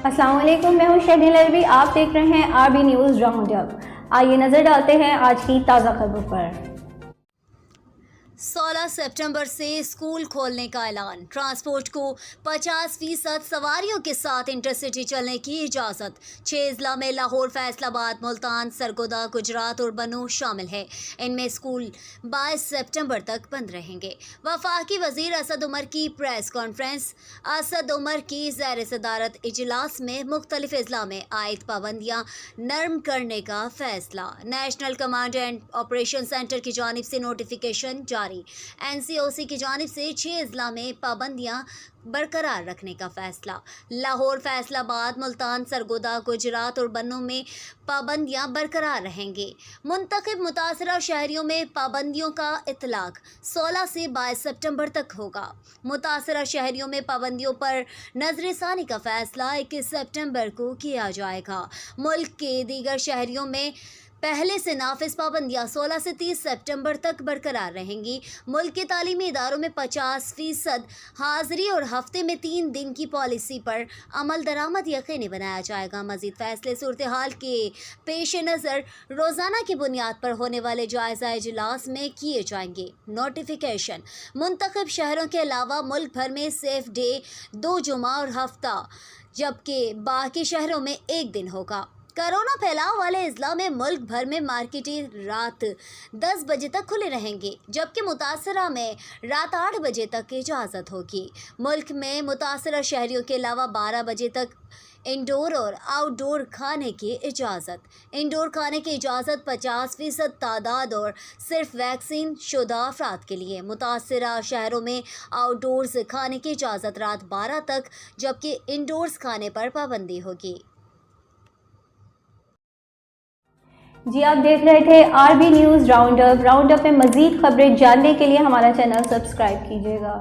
अस्सलाम वालेकुम, मैं हूं शहनील अलवी। आप देख रहे हैं आरबी न्यूज़ राउंड अप। आइए नजर डालते हैं आज की ताज़ा खबरों पर। 16 सितंबर से स्कूल खोलने का ऐलान। ट्रांसपोर्ट को 50% सवारियों के साथ इंटरसिटी चलने की इजाज़त। 6 जिला में लाहौर, फैसलाबाद, मुल्तान, सरगोदा, गुजरात और बनो शामिल है। इनमें स्कूल 22 सितंबर तक बंद रहेंगे। वफाकी वजीर असद उमर की प्रेस कॉन्फ्रेंस। असद उमर की ज़ेर सदारत इजलास में मुख्तलिफ अजला में आयद पाबंदियाँ नरम करने का फैसला। National command and operation centre की जानिब से नोटिफिकेशन जारी। एनसीओसी की जानिब से 6 जिला में पाबंदियां बरकरार रखने का फैसला। लाहौर, फैसलाबाद, मुल्तान, सरगोदा, गुजरात और बन्नू में पाबंदियां बरकरार रहेंगे। मुंतखब मुतासरा शहरियों में पाबंदियों का इतलाक 16 से 22 सितंबर तक होगा। मुतासरा शहरियों में पाबंदियों पर नजरसानी का फैसला 21 सितंबर को किया जाएगा। मुल्क के दीगर शहरियों में पहले से नाफिज पाबंदियाँ 16 से 30 सितंबर तक बरकरार रहेंगी। मुल्क के तालीमी इदारों में 50% हाजिरी और हफ्ते में 3 दिन की पॉलिसी पर अमल दरामद यकीनी बनाया जाएगा। मजीद फैसले सूरत हाल के पेश नज़र रोज़ाना की बुनियाद पर होने वाले जायज़ा इजलास में किए जाएंगे। नोटिफिकेशन। मुंतखब शहरों के अलावा मुल्क भर में सेफ डे 2 जुमा और हफ्ता, जबकि बाकी शहरों में 1 दिन होगा। कोरोना फैलाव वाले अजला में मुल्क भर में मार्केटें रात 10 बजे तक खुले रहेंगे, जबकि मुतासरा में रात 8 बजे तक इजाज़त होगी। मुल्क में मुतासरा शहरियों के अलावा 12 बजे तक इंडोर और आउटडोर खाने की इजाज़त। इंडोर खाने की इजाज़त 50% तादाद और सिर्फ वैक्सीन शुदा अफराद के लिए। मुतासरा शहरों में आउटडोर्स खाने की इजाज़त रात 12 तक, जबकि इंडोर्स खाने पर पाबंदी होगी। जी, आप देख रहे थे आरबी न्यूज़ राउंड अप। में मज़ीद खबरें जानने के लिए हमारा चैनल सब्सक्राइब कीजिएगा।